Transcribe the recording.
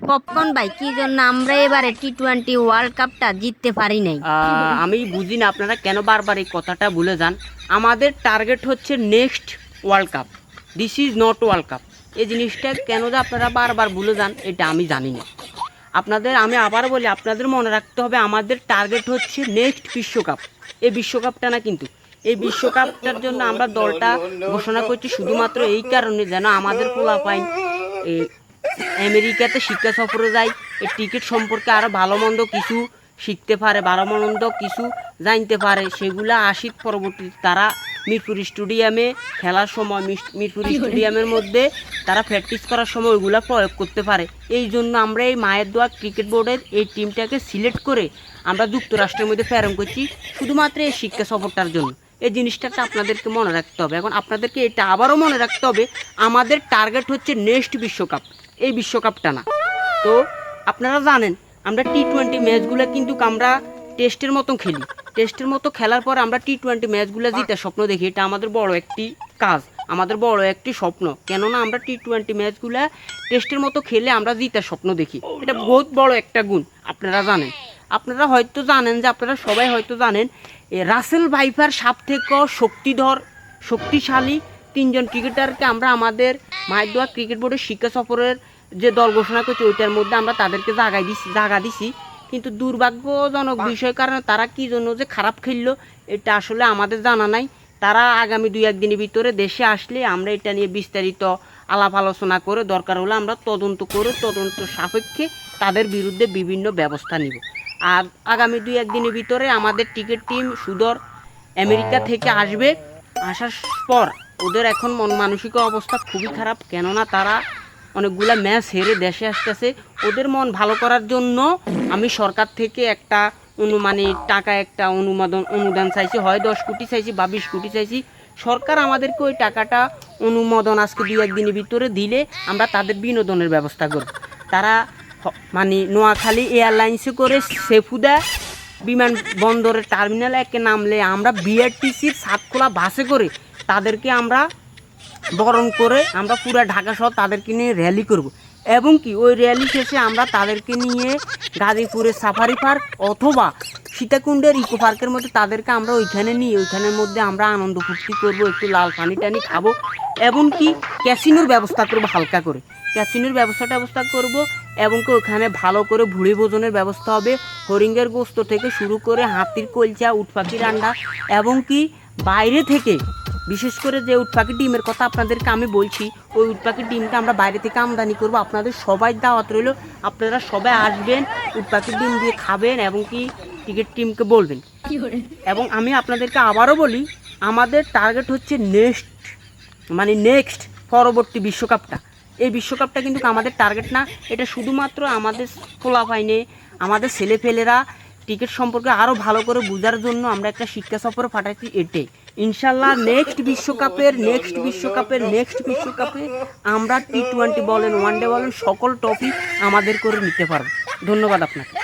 Popcorn ভাই কি জন্য আমরা এবারে টি-20 ওয়ার্ল্ড কাপটা জিততে পারি নাই? আমি বুঝি না আপনারা কেন বারবার এই কথাটা ভুলে যান। আমাদের টার্গেট হচ্ছে next world cup, this is not world cup. এই জিনিসটা কেন যে আপনারা বারবার ভুলে যান এটা আমি জানি না। আমি আবার বলি, আপনাদের মনে রাখতে হবে আমাদের টার্গেট হচ্ছে নেক্সট বিশ্বকাপ। এই বিশ্বকাপটা না, কিন্তু এই বিশ্বকাপটার জন্য আমরা দলটা ঘোষণা করছি শুধুমাত্র এই কারণে যেন আমাদের পোলাপাইন আমেরিকাতে শিক্ষা সফরে যায়, এই টিকিট সম্পর্কে আরও ভালো মন্দ কিছু শিখতে পারে, ভালো মন্দ কিছু জানতে পারে, সেগুলা আসিত পরবর্তীতে তারা মিরপুর স্টেডিয়ামে খেলার সময় মিরপুর স্টেডিয়ামের মধ্যে তারা প্র্যাকটিস করার সময় ওইগুলো প্রয়োগ করতে পারে। এই জন্য আমরা এই মায়ের দোয়া ক্রিকেট বোর্ডের এই টিমটাকে সিলেক্ট করে আমরা যুক্তরাষ্ট্রের মধ্যে প্রেরণ করছি শুধুমাত্র এই শিক্ষা সফরটার জন্য। এই জিনিসটাকে আপনাদেরকে মনে রাখতে হবে। এখন আপনাদেরকে এটা আবারও মনে রাখতে হবে, আমাদের টার্গেট হচ্ছে নেক্সট বিশ্বকাপ, এই বিশ্বকাপটা না। তো আপনারা জানেন আমরা টি-20 ম্যাচগুলো কিন্তু আমরা টেস্টের মতো খেলি, টেস্টের মতো খেলার পর আমরা টি-20 ম্যাচগুলো জিতার স্বপ্ন দেখি। এটা আমাদের বড় একটি কাজ, আমাদের বড় একটি স্বপ্ন। কেননা আমরা টি-20 ম্যাচগুলো টেস্টের মতো খেলে আমরা জিতার স্বপ্ন দেখি, এটা বহুত বড় একটা গুণ। আপনারা জানেন, আপনারা হয়তো জানেন যে আপনারা সবাই হয়তো জানেন রাসেল ভাইপার সব থেকে শক্তিশালী তিনজন ক্রিকেটারকে আমরা আমাদের মায়ের দোয়া ক্রিকেট বোর্ডের শিক্ষা সফরের যে দল ঘোষণা করছি ওইটার মধ্যে আমরা তাদেরকে জায়গা দিছি। কিন্তু দুর্ভাগ্যজনক বিষয় কারণে তারা কী জন্য যে খারাপ খেললো এটা আসলে আমাদের জানা নাই। তারা আগামী 2-1 দিনের ভিতরে দেশে আসলে আমরা এটা নিয়ে বিস্তারিত আলাপ আলোচনা করে দরকার হলে আমরা তদন্ত সাপেক্ষে তাদের বিরুদ্ধে বিভিন্ন ব্যবস্থা নিব। আর আগামী 2-1 দিনের ভিতরে আমাদের টিকিট টিম সুদর আমেরিকা থেকে আসবে। আসার পর ওদের এখন মন মানসিক অবস্থা খুবই খারাপ, কেননা তারা অনেকগুলা ম্যাচ হেরে দেশে আসতেছে। ওদের মন ভালো করার জন্য আমি সরকার থেকে একটা একটা অনুদান চাইছি, হয় 10 কোটি চাইছি বা 20 কোটি চাইছি। সরকার আমাদেরকে ওই টাকাটা অনুমোদন আজকে 2-1 দিনের ভিতরে দিলে আমরা তাদের বিনোদনের ব্যবস্থা করব। তারা নোয়াখালী এয়ারলাইন্সে করে সেফুদা বিমানবন্দরের টার্মিনাল 1-এ নামলে আমরা বিআরটিসির সাতখোলা বাসে করে তাদেরকে আমরা বরণ করে আমরা পুরো ঢাকা শহর তাদেরকে নিয়ে র্যালি করব। এবং কি ওই র্যালি শেষে আমরা তাদেরকে নিয়ে গাজীপুরের সাফারি পার্ক অথবা সীতাকুণ্ডের ইকো পার্কের মধ্যে তাদেরকে আমরা ওইখানের মধ্যে আমরা আনন্দ ফুর্তি করবো, একটু লাল পানি টানি খাবো। এবং কি ক্যাসিনোর ব্যবস্থা করবো, হালকা করে ক্যাসিনোর ব্যবস্থা করব। এবং কি ওখানে ভালো করে ভুড়ি ভোজনের ব্যবস্থা হবে, হরিঙ্গের গোস্ত থেকে শুরু করে হাতির কলচা, উট পাখির আন্ডা, এবং কি বাইরে থেকে বিশেষ করে যে উট পাখির ডিমের কথা আপনাদেরকে আমি বলছি, ওই উট পাখির ডিমটা আমরা বাইরে থেকে আমদানি করব। আপনাদের সবাই দাওয়াত রইল, আপনারা সবাই আসবেন, উট পাখির ডিম দিয়ে খাবেন এবং কি ক্রিকেট টিমকে বলবেন। এবং আমি আপনাদেরকে আবারও বলি, আমাদের টার্গেট হচ্ছে নেক্সট পরবর্তী বিশ্বকাপটা। এই বিশ্বকাপটা কিন্তু আমাদের টার্গেট না, এটা শুধুমাত্র আমাদের পোলাপাইনে আমাদের ছেলেপেলেরা ক্রিকেট সম্পর্কে আরও ভালো করে বোঝার জন্য আমরা একটা শিক্ষা সফরে পাঠাচ্ছি। এটাই ইনশাল্লাহ নেক্সট বিশ্বকাপে আমরা টি-20 বলেন, ওয়ানডে বলেন, সকল টপিক আমাদের করে নিতে পারবো। ধন্যবাদ আপনাকে।